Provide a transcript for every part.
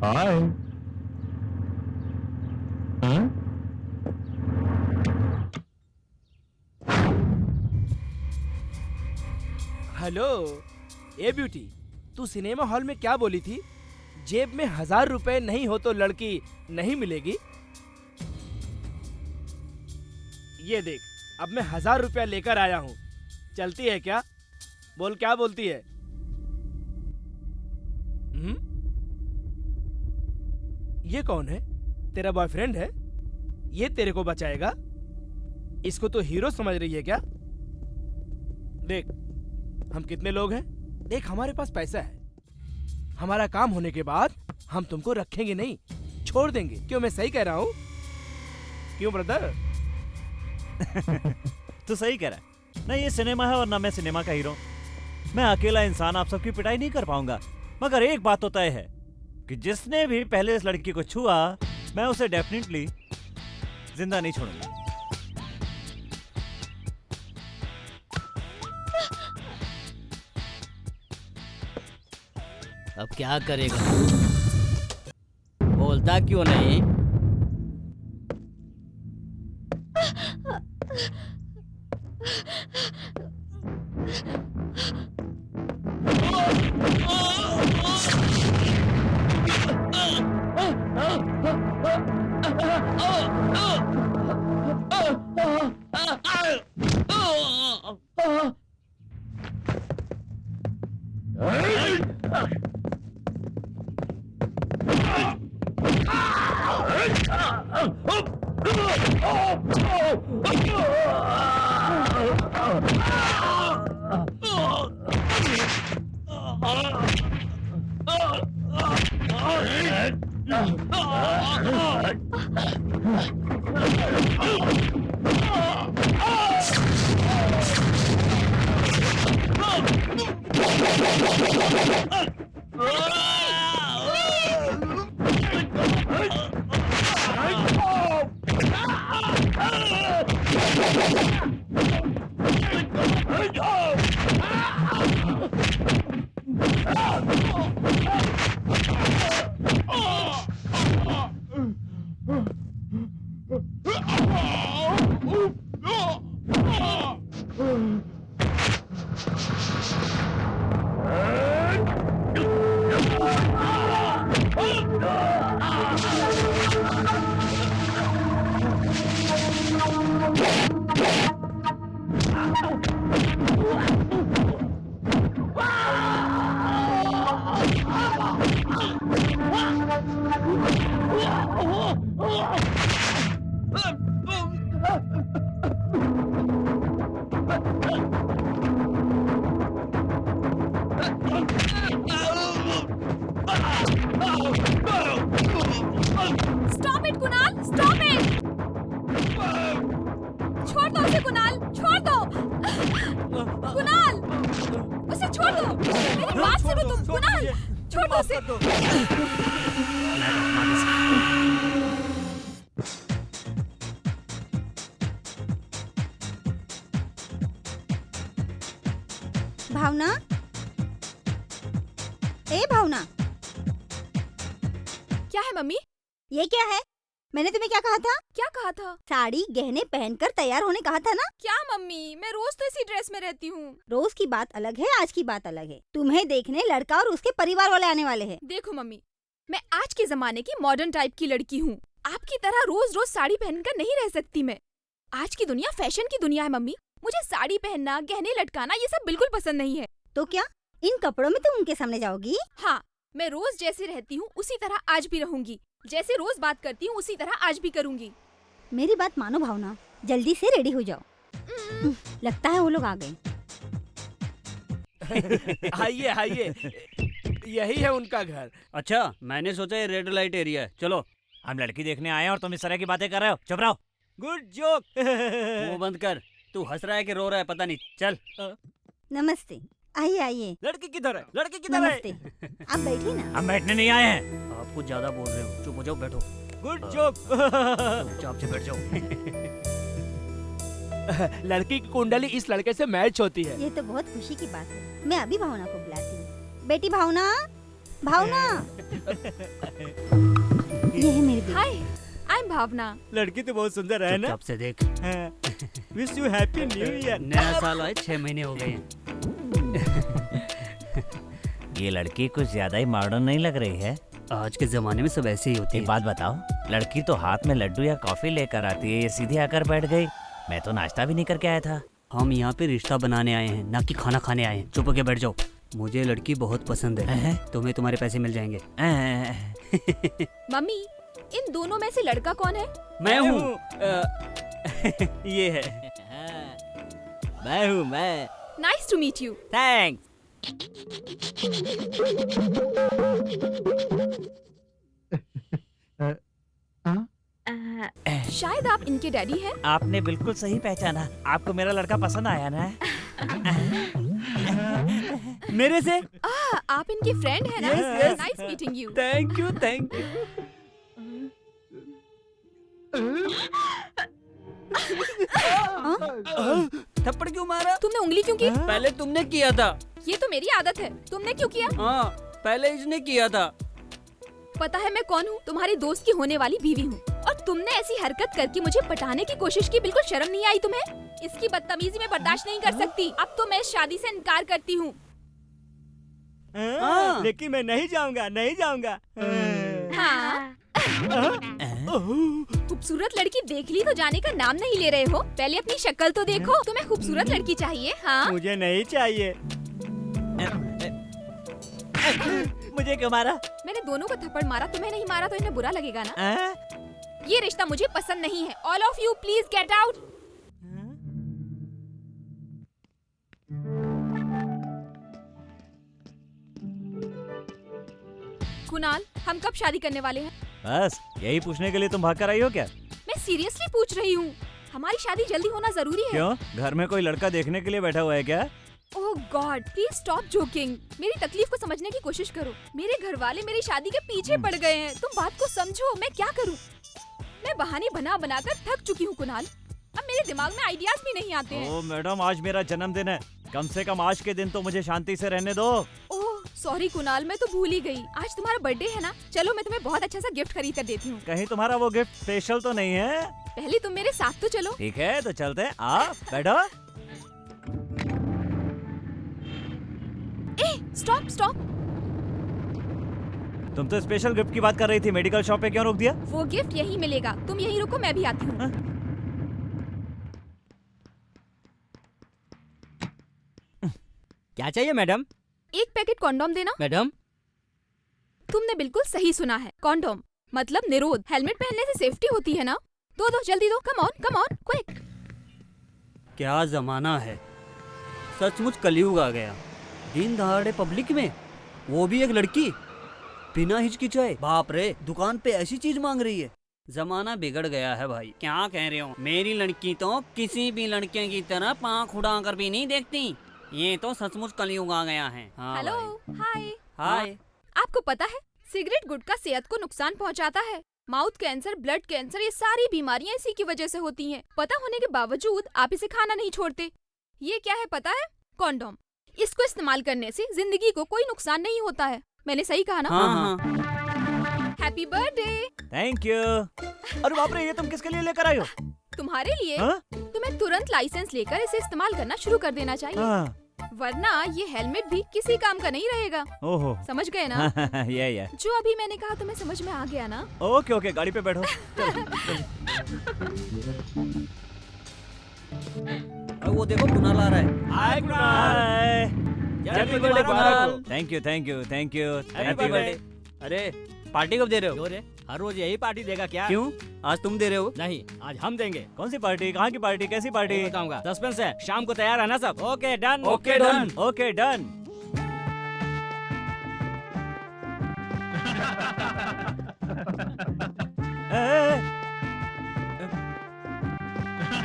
हाय। Hello ए beauty, तू cinema hall में क्या बोली थी? जेब में 1000 रुपए नहीं हो तो लड़की नहीं मिलेगी। ये देख, अब मैं 1000 रुपया लेकर आया हूँ। चलती है क्या? बोल, क्या बोलती है? ये कौन है? तेरा बॉयफ्रेंड है? ये तेरे को बचाएगा? इसको तो हीरो समझ रही है क्या? देख, हम कितने लोग हैं? देख, हमारे पास पैसा है। हमारा काम होने के बाद हम तुमको रखेंगे नहीं, छोड़ देंगे। क्यों, मैं सही कह रहा हूँ? क्यों ब्रदर? तू सही कह रहा है। ना ये सिनेमा है और ना मैं सिनेमा का हीरो। मैं अकेला इंसान आप सबकी पिटाई नहीं कर पाऊंगा, मगर एक बात तो तय है कि जिसने भी पहले इस लड़की को छुआ, मैं उसे डेफिनेटली जिंदा नहीं छोड़ूंगा। अब क्या करेगा? बोलता क्यों नहीं? Stop it, Kunal! Stop it! छोड़ दो उसे, कुणाल! छोड़ दो! कुणाल! उसे छोड़ दो! मेरी बात सुनो तुम, कुणाल! छोड़ दो उसे! भावना, ए भावना, क्या है मम्मी? ये क्या है? मैंने तुम्हें क्या कहा था? क्या कहा था? साड़ी गहने पहनकर तैयार होने कहा था ना? क्या मम्मी, मैं रोज तो इसी ड्रेस में रहती हूँ। रोज की बात अलग है, आज की बात अलग है। तुम्हें देखने लड़का और उसके परिवार वाले आने वाले हैं। देखो मम्मी, मैं आज के जमाने की मॉडर्न टाइप की लड़की हूँ। आपकी तरह रोज रोज साड़ी पहनकर नहीं रह सकती मैं। आज की दुनिया फैशन की दुनिया है मम्मी। मुझे साड़ी पहनना, गहने लटकाना ये सब बिल्कुल पसंद नहीं है। तो क्या इन कपड़ों में तुम उनके सामने जाओगी? हाँ, मैं रोज जैसे रहती हूँ उसी तरह आज भी रहूंगी। जैसे रोज बात करती हूँ उसी तरह आज भी करूंगी। मेरी बात मानो भावना, जल्दी से रेडी हो जाओ। लगता है वो लोग आ गए। आइए आइए, यही है उनका घर। अच्छा, मैंने सोचा ये रेड लाइट एरिया है। चलो, हम लड़की देखने आए हैं और तुम इस तरह की बातें कर रहे हो। चुप रहो। Good joke. वो बंद कर। तू हंस रहा है कि रो रहा है पता नहीं। चल। नमस्ते, आइए आइए। लड़की किधर है? लड़की किधर है? नमस्ते, आप बैठिए ना। हम बैठने नहीं आए हैं। आप कुछ ज्यादा बोल रहे हो। चुप हो जाओ, बैठो। Good joke. चुपचाप से बैठ जाओ। लड़की की कुंडली इस लड़के से मैच होती है। ये तो बहुत खुशी की बात है। मैं अभी भावना को बुलाती हूँ। बेटी भावना, भावना ये है मेरी बेटी। हाय, आई एम भावना। लड़की तो बहुत सुंदर है ना। चुपचाप से देख। Wish you happy new year. नया साल आए 6 महीने हो गए हैं। ये लड़की कुछ ज्यादा ही मॉडर्न नहीं लग रही है। आज के जमाने में सब ऐसे ही होते एक हैं। बात बताओ, लड़की तो हाथ में लड्डू या कॉफी लेकर आती है, ये सीधे आकर बैठ गई। मैं तो नाश्ता भी नहीं करके आया था। हम यहाँ पे रिश्ता बनाने आए हैं, ना कि खाना खाने आए हैं। चुप होके बैठ जाओ। मुझे लड़की बहुत पसंद है। तुम्हें तुम्हारे पैसे मिल जाएंगे। मम्मी, इन दोनों में से लड़का कौन है? मैं हूँ। ये है। मैं हूँ मैं। Nice to meet you. Thanks. शायद आप इनके डैडी हैं। आपने बिल्कुल सही पहचाना। आपको मेरा लड़का पसंद आया ना? मेरे से? आप इनके फ्रेंड हैं ना? Yes, yes. Nice meeting you. Thank you thank you. थप्पड़ क्यों मारा? तुमने उंगली क्यों की? पहले तुमने किया था। ये तो मेरी आदत है। तुमने क्यों किया? हाँ, पहले इसने किया था। पता है मैं कौन हूँ? तुम्हारी दोस्त की होने वाली बीवी हूँ। और तुमने ऐसी हरकत करके मुझे पटाने की कोशिश की। बिल्कुल शर्म नहीं आई तुम्हें? इसकी बदतमीजी मैं बर्दाश्त नहीं कर सकती। अब तो मैं इस शादी से इनकार करती हूँ। लेकिन मैं नहीं जाऊंगा, नहीं जाऊंगा। हाँ। खूबसूरत लड़की देख ली तो जाने का नाम नहीं ले रहे हो? पहले अपनी शक्ल तो देखो। तुम्हें खूबसूरत लड़की चाहिए? हाँ। मुझे नहीं चाहिए। मुझे क्यों मारा? मैंने दोनों को थप्पड़ मारा, तुम्हें नहीं मारा तो इन्हें बुरा लगेगा ना? आ? ये रिश्ता मुझे पसंद नहीं है। All of you please get out. Kunal, हम कब शादी करने वाले हैं? बस यही पूछने के लिए तुम भाग कर आई हो क्या? मैं सीरियसली पूछ रही हूँ। हमारी शादी जल्दी होना जरूरी है। क्यों? घर में कोई लड़का देखने के लिए बैठा हुआ है क्या? ओह गॉड, प्लीज स्टॉप जोकिंग। मेरी तकलीफ को समझने की कोशिश करो। मेरे घर वाले मेरी शादी के पीछे पड़ गए हैं। तुम बात को समझो। मैं क्या करूँ? मैं बहाने बना बना कर थक चुकी हूँ कुणाल। अब मेरे दिमाग में आइडियाज भी नहीं आते हैं। ओ मैडम, आज मेरा जन्मदिन है। कम से कम आज के दिन तो मुझे शांति से रहने दो। ओह सॉरी कुणाल, मैं तो भूल ही गई। आज तुम्हारा बर्थडे है ना? चलो मैं तुम्हें बहुत अच्छा सा गिफ्ट खरीद कर देती हूँ। कहीं तुम्हारा वो गिफ्ट स्पेशल तो नहीं है? पहले तुम मेरे साथ तो चलो। ठीक है तो चलते हैं। आ बैठो। Stop stop. तुम तो स्पेशल गिफ्ट की बात कर रही थी, मेडिकल शॉप पे क्यों रोक दिया? वो गिफ्ट यहीं मिलेगा। तुम यहीं रुको, मैं भी आती हूँ। क्या चाहिए मैडम? एक पैकेट कॉन्डोम देना। मैडम, तुमने बिल्कुल सही सुना है। कॉन्डोम मतलब निरोध। हेलमेट पहनने से सेफ्टी होती है ना? दो दो, जल्दी दो। Come on quick. क्या जमाना है। सचमुच कलयुग आ गया। दिन दहाड़े पब्लिक में, वो भी एक लड़की, बिना हिचकिचाए। बाप रे, दुकान पे ऐसी चीज मांग रही है। जमाना बिगड़ गया है भाई। क्या कह रहे हो? मेरी लड़की तो किसी भी लड़के की तरह पाँख उड़ा कर भी नहीं देखती। ये तो सचमुच कलयुग आ गया है। हाँ हेलो, भाई। हाय। हाय। आपको पता है सिगरेट गुटखा सेहत को नुकसान पहुंचाता है। माउथ कैंसर, ब्लड कैंसर, ये सारी बीमारियां इसी की वजह से होती हैं। पता होने के बावजूद आप इसे खाना नहीं छोड़ते। ये क्या है पता है? कॉन्डोम। इसको इस्तेमाल करने से जिंदगी को कोई नुकसान नहीं होता है। मैंने सही कहा ना? हाँ। Happy birthday. Thank you. अरे बाप रे, ये तुम किसके लिए लेकर आई हो? तुम्हारे लिए। हाँ? तुम्हें तुरंत लाइसेंस लेकर इसे इस्तेमाल करना शुरू कर देना चाहिए। हाँ। वरना ये हेलमेट भी किसी काम का नहीं रहेगा। ओहो। समझ गए ना? ये जो अभी मैंने कहा तुम्हें समझ में आ गया ना? ओके ओके, गाड़ी पे बैठो। वो देखो कुणाल आ रहा है। Hi Kunal. Happy birthday Kunal. Thank you thank you thank you. Happy birthday. अरे पार्टी कब दे रहे हो? रे, हर रोज यही पार्टी देगा क्या? क्यों? आज तुम दे रहे हो? नहीं, आज हम देंगे। कौन सी पार्टी? कहाँ की पार्टी? कैसी पार्टी? बताऊंगा। सस्पेंस है। शाम को तैयार है ना सब? Okay done. Okay done. Okay done.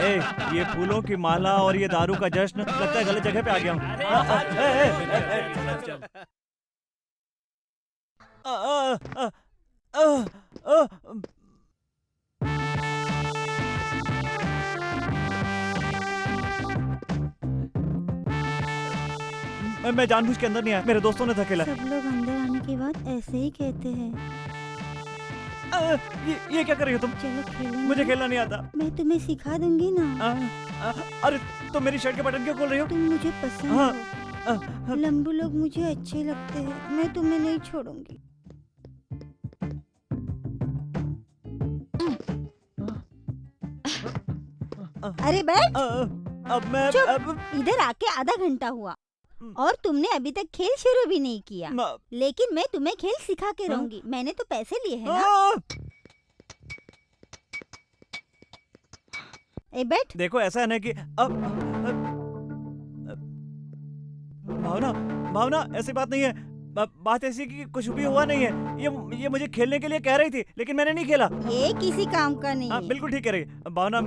ए, ये फूलों की माला और ये दारू का जश्न, लगता है गलत जगह पे आ गया हूँ। मैं जानबूझ के अंदर नहीं आया, मेरे दोस्तों ने धकेला। सब लोग अंदर आने खेलने के बाद ऐसे ही कहते हैं। ये क्या कर रही हो तुम? चलो खेलेंगे। मुझे खेलना नहीं आता। मैं तुम्हें सिखा दूंगी ना। अरे तुम मेरी शर्ट के बटन क्यों खोल रही हो? तुम मुझे पसंद हाँ, हो। लंबू लोग मुझे अच्छे लगते हैं। मैं तुम्हें नहीं छोड़ूंगी। अरे बैठ। अब मैं चुप। इधर आके आधा घंटा हुआ और तुमने अभी तक खेल शुरू भी नहीं किया। लेकिन मैं तुम्हें खेल सिखा के रहूंगी। मैंने तो पैसे लिए हैं ना। ए बैठ। देखो ऐसा है ना कि भावना भावना ऐसी बात नहीं है। बात ऐसी कि कुछ भी हुआ नहीं है। ये मुझे खेलने के लिए कह रही थी लेकिन मैंने नहीं खेला। ये किसी काम का नहीं हाँ है। बिल्कुल ठीक कह रही है भावना।